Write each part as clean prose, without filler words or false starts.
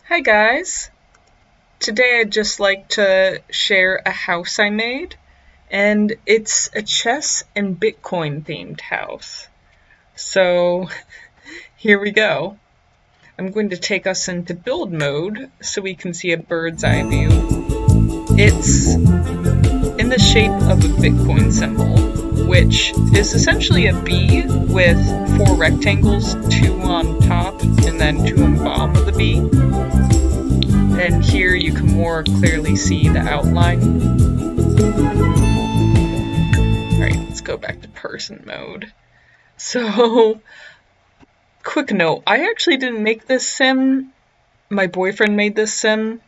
Hi guys! Today I'd just like to share a house I made, and it's a chess and Bitcoin themed house. So here we go. I'm going to take us into build mode so we can see a bird's eye view. It's in the shape of a Bitcoin symbol, which is essentially a B with 4 rectangles, 2 on top and then 2 on the bottom of the B. And here you can more clearly see the outline. Alright, let's go back to person mode. So, quick note, I actually didn't make this sim. My boyfriend made this sim.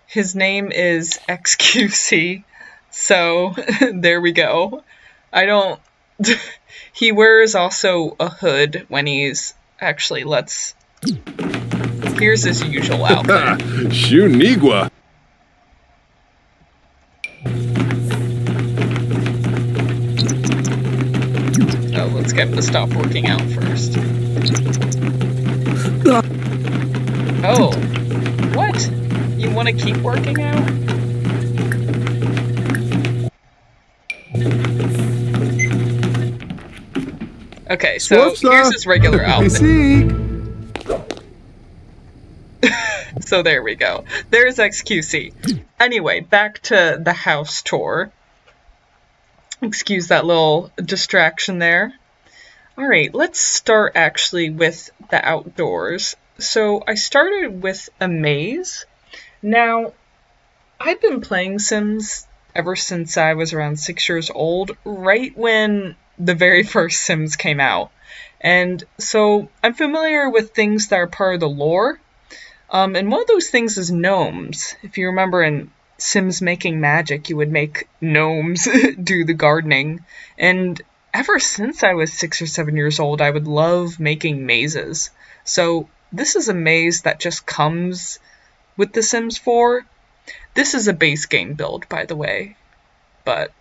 His name is XQC, so there we go. He wears also a hood when he's actually, here's his usual outfit. Shunigua. Oh, let's get him to stop working out first. Oh, what? You want to keep working out? Okay, so here's his regular outfit. So there we go. There's XQC. Anyway, back to the house tour. Excuse that little distraction there. Alright, let's start actually with the outdoors. So I started with a maze. Now, I've been playing Sims ever since I was around 6 years old, right when the very first Sims came out. And so I'm familiar with things that are part of the lore. And one of those things is gnomes. If you remember in Sims Making Magic, you would make gnomes do the gardening. And ever since I was 6 or 7 years old, I would love making mazes. So this is a maze that just comes with The Sims 4. This is a base game build, by the way. But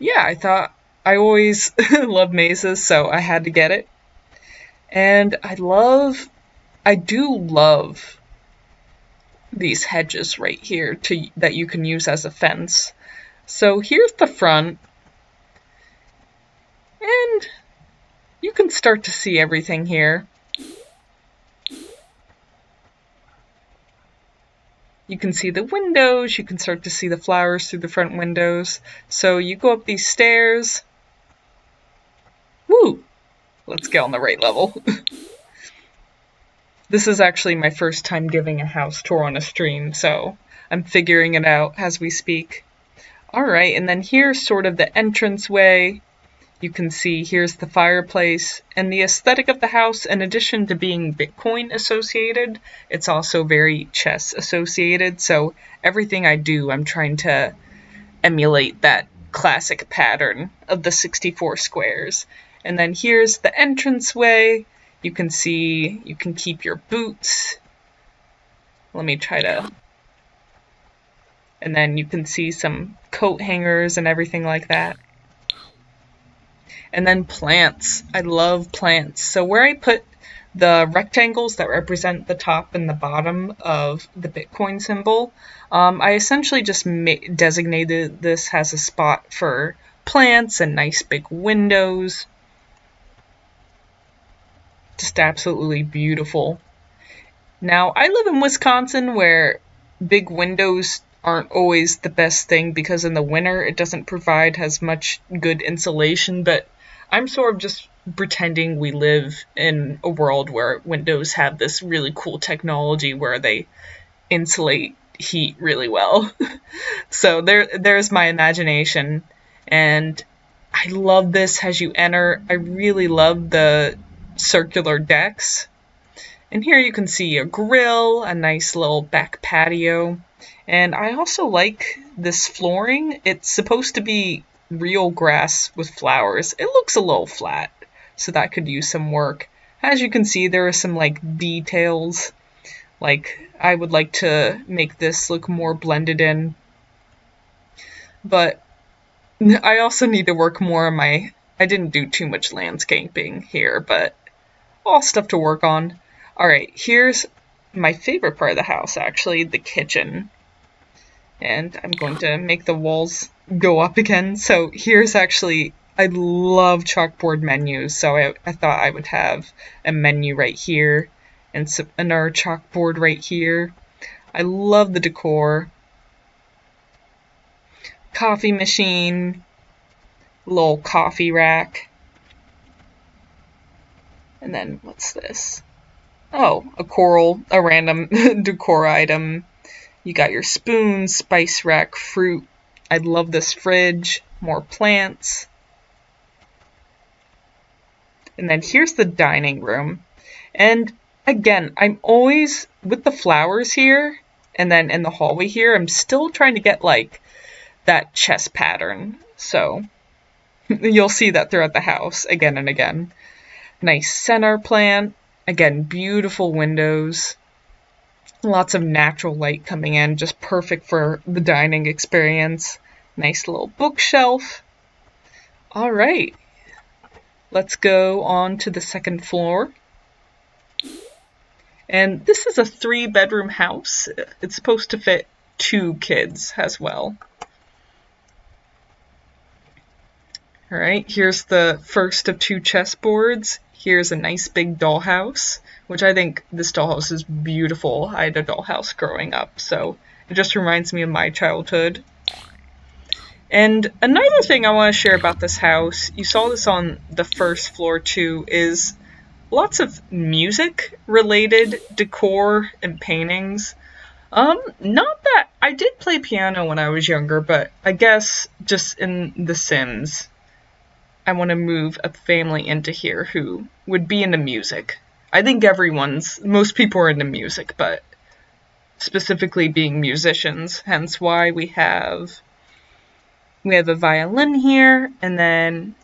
yeah, I thought I always love mazes, so I had to get it. And I do love these hedges right here that you can use as a fence. So here's the front, and you can start to see everything here. You can see the windows, you can start to see the flowers through the front windows. So you go up these stairs. Woo! Let's get on the right level. This is actually my first time giving a house tour on a stream, so I'm figuring it out as we speak. Alright, and then here's sort of the entranceway. You can see here's the fireplace, and the aesthetic of the house, in addition to being Bitcoin associated, it's also very chess associated, so everything I do, I'm trying to emulate that classic pattern of the 64 squares. And then here's the entranceway. You can see, you can keep your boots. Let me try to... And then you can see some coat hangers and everything like that. And then plants. I love plants. So where I put the rectangles that represent the top and the bottom of the Bitcoin symbol, I essentially just designated this as a spot for plants and nice big windows. Just absolutely beautiful. Now, I live in Wisconsin where big windows aren't always the best thing because in the winter it doesn't provide as much good insulation, but I'm sort of just pretending we live in a world where windows have this really cool technology where they insulate heat really well. So there's my imagination, and I love this as you enter. I really love the circular decks. And here you can see a grill, a nice little back patio. And I also like this flooring. It's supposed to be real grass with flowers. It looks a little flat, so that could use some work. As you can see, there are some details. I would like to make this look more blended in. But I also need to work more on I didn't do too much landscaping here, but all stuff to work on. Alright, here's my favorite part of the house, actually, the kitchen. And I'm going to make the walls go up again. So here's actually, I love chalkboard menus, so I thought I would have a menu right here and another chalkboard right here. I love the decor. Coffee machine, little coffee rack. And then what's this? Oh, a random decor item. You got your spoon, spice rack, fruit. I love this fridge. More plants. And then here's the dining room. And again, I'm always with the flowers here, and then in the hallway here, I'm still trying to get like that chess pattern. So you'll see that throughout the house again and again. Nice center plant. Again, beautiful windows. Lots of natural light coming in, just perfect for the dining experience. Nice little bookshelf. All right, let's go on to the second floor. And this is a 3-bedroom house. It's supposed to fit 2 kids as well. All right, here's the first of 2 chessboards. Here's a nice big dollhouse, which I think this dollhouse is beautiful. I had a dollhouse growing up, so it just reminds me of my childhood. And another thing I want to share about this house, you saw this on the first floor too, is lots of music-related decor and paintings. Not that I did play piano when I was younger, but I guess just in The Sims, I want to move a family into here who would be into music. I think most people are into music, but specifically being musicians, hence why we have a violin here, and then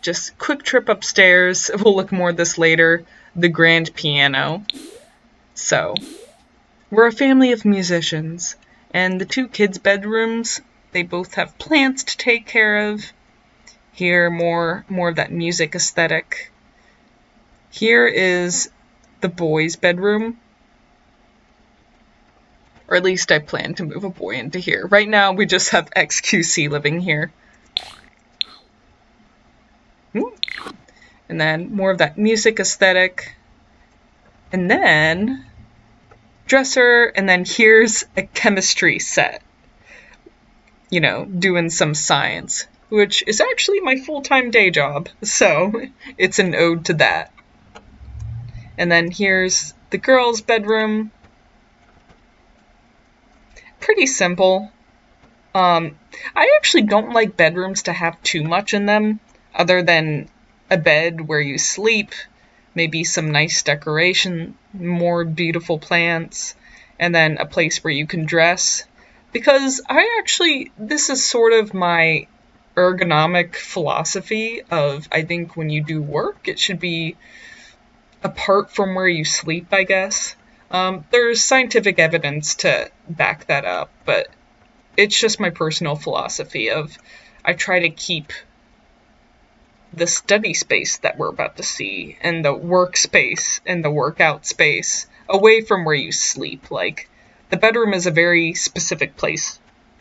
just quick trip upstairs. We'll look more at this later, the grand piano. So, we're a family of musicians, and the 2 kids' bedrooms, they both have plants to take care of. Here, more of that music aesthetic. Here is the boys' bedroom. Or at least I plan to move a boy into here. Right now, we just have XQC living here. And then more of that music aesthetic. And then dresser, and then here's a chemistry set. You know, doing some science, which is actually my full-time day job, so it's an ode to that. And then here's the girls' bedroom. Pretty simple. I actually don't like bedrooms to have too much in them, other than a bed where you sleep, maybe some nice decoration, more beautiful plants, and then a place where you can dress. Because this is sort of my ergonomic philosophy of, I think when you do work, it should be apart from where you sleep, I guess. There's scientific evidence to back that up, but it's just my personal philosophy of, I try to keep the study space that we're about to see, and the workspace and the workout space, away from where you sleep. Like, the bedroom is a very specific place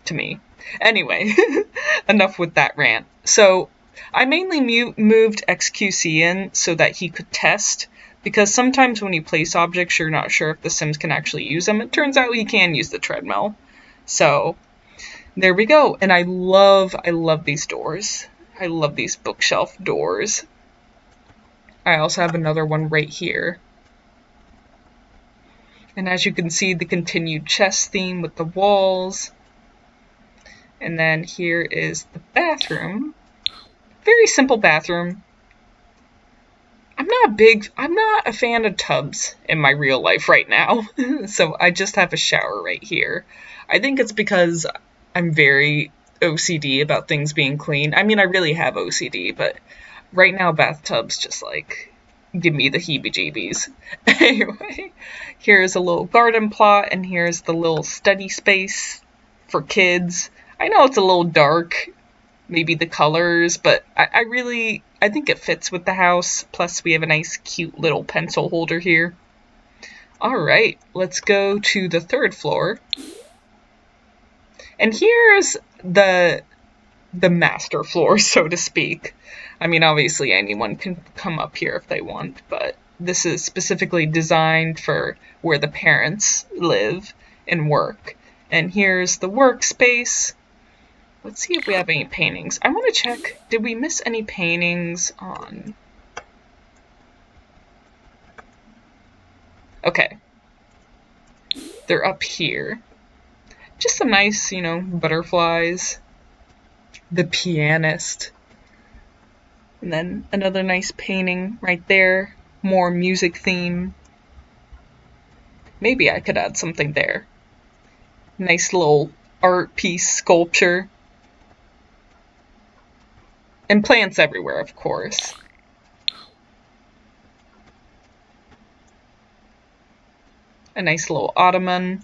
to me. Anyway, enough with that rant. So, I mainly moved XQC in so that he could test, because sometimes when you place objects, you're not sure if the Sims can actually use them. It turns out he can use the treadmill. So, there we go. And I love these doors. I love these bookshelf doors. I also have another one right here. And as you can see, the continued chess theme with the walls. And then here is the bathroom. Very simple bathroom. I'm not a fan of tubs in my real life right now. So I just have a shower right here. I think it's because I'm very OCD about things being clean. I mean, I really have OCD, but right now bathtubs just like give me the heebie-jeebies. Anyway, here's a little garden plot, and here's the little study space for kids. I know it's a little dark, maybe the colors, but I think it fits with the house. Plus, we have a nice, cute little pencil holder here. Alright, let's go to the 3rd floor. And here's the master floor, so to speak. I mean, obviously anyone can come up here if they want, but this is specifically designed for where the parents live and work. And here's the workspace. Let's see if we have any paintings. I want to check, did we miss any paintings on... Okay. They're up here. Just some nice, you know, butterflies. The pianist. And then another nice painting right there. More music theme. Maybe I could add something there. Nice little art piece, sculpture. And plants everywhere, of course. A nice little ottoman.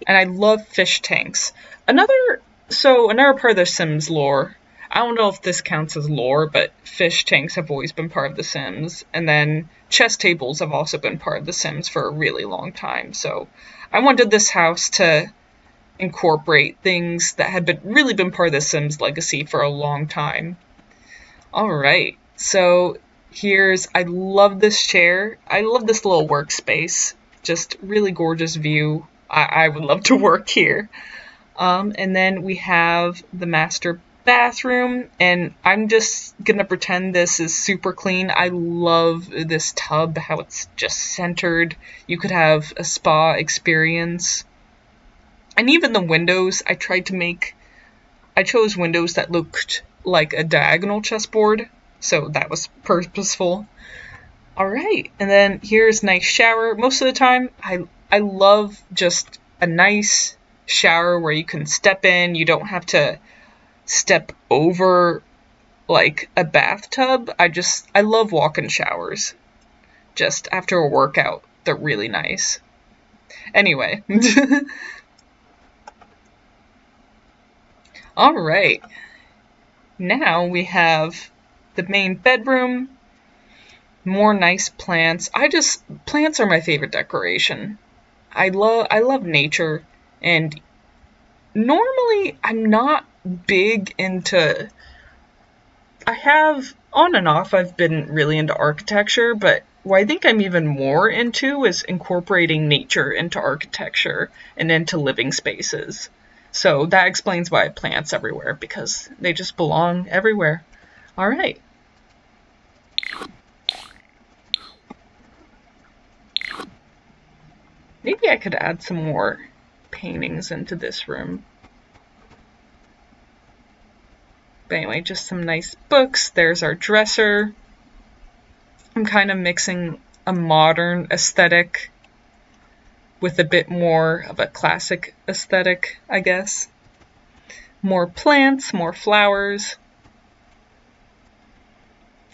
And I love fish tanks. Another part of the Sims lore. I don't know if this counts as lore, but fish tanks have always been part of the Sims. And then chess tables have also been part of the Sims for a really long time. So I wanted this house to incorporate things that had really been part of the Sims legacy for a long time. Alright, so I love this chair. I love this little workspace. Just really gorgeous view. I would love to work here. And then we have the master bathroom, and I'm just gonna pretend this is super clean. I love this tub, how it's just centered. You could have a spa experience. And even the windows, I chose windows that looked like a diagonal chessboard, so that was purposeful. Alright, and then here's a nice shower. Most of the time, I love just a nice shower where you can step in. You don't have to step over like a bathtub. I love walk-in showers. Just after a workout, they're really nice. Anyway. Alright. Now we have the main bedroom. More nice plants. Plants are my favorite decoration. I love nature, and normally I'm not big into... I have, on and off, I've been really into architecture, but what I think I'm even more into is incorporating nature into architecture and into living spaces. So that explains why I have plants everywhere, because they just belong everywhere. Alright. Maybe I could add some more paintings into this room. But anyway, just some nice books. There's our dresser. I'm kind of mixing a modern aesthetic with a bit more of a classic aesthetic, I guess. More plants, more flowers.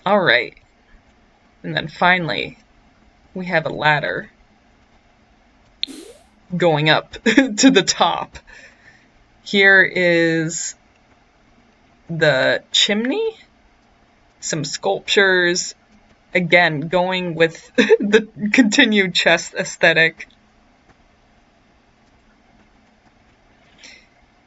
Alright. And then finally, we have a ladder going up to the top. Here is the chimney, some sculptures, again going with the continued chess aesthetic.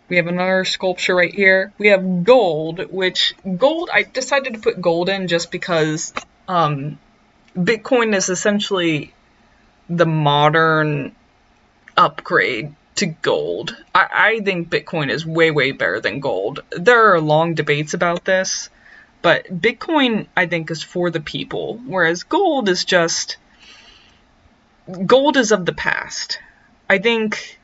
We have another sculpture right here. We have gold, I decided to put gold in just because Bitcoin is essentially the modern upgrade to gold. I think Bitcoin is way, way better than gold. There are long debates about this, but Bitcoin, I think, is for the people, whereas gold is of the past. I think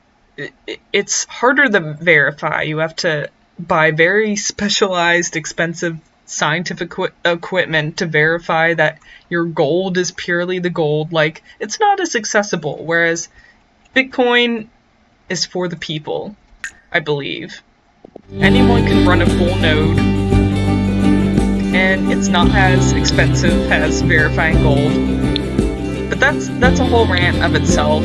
it's harder to verify. You have to buy very specialized, expensive scientific equipment to verify that your gold is purely the gold. Like, it's not as accessible, whereas Bitcoin is for the people, I believe. Anyone can run a full node, and it's not as expensive as verifying gold. But that's a whole rant of itself.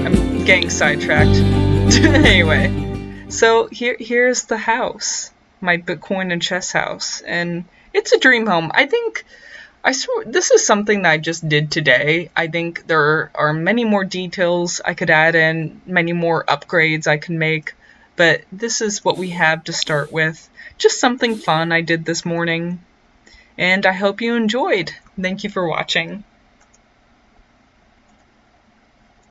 I'm getting sidetracked. Anyway, so here's the house, my Bitcoin and chess house, and it's a dream home. I think I swear, this is something that I just did today. I think there are many more details I could add in, many more upgrades I can make, but this is what we have to start with. Just something fun I did this morning, and I hope you enjoyed. Thank you for watching.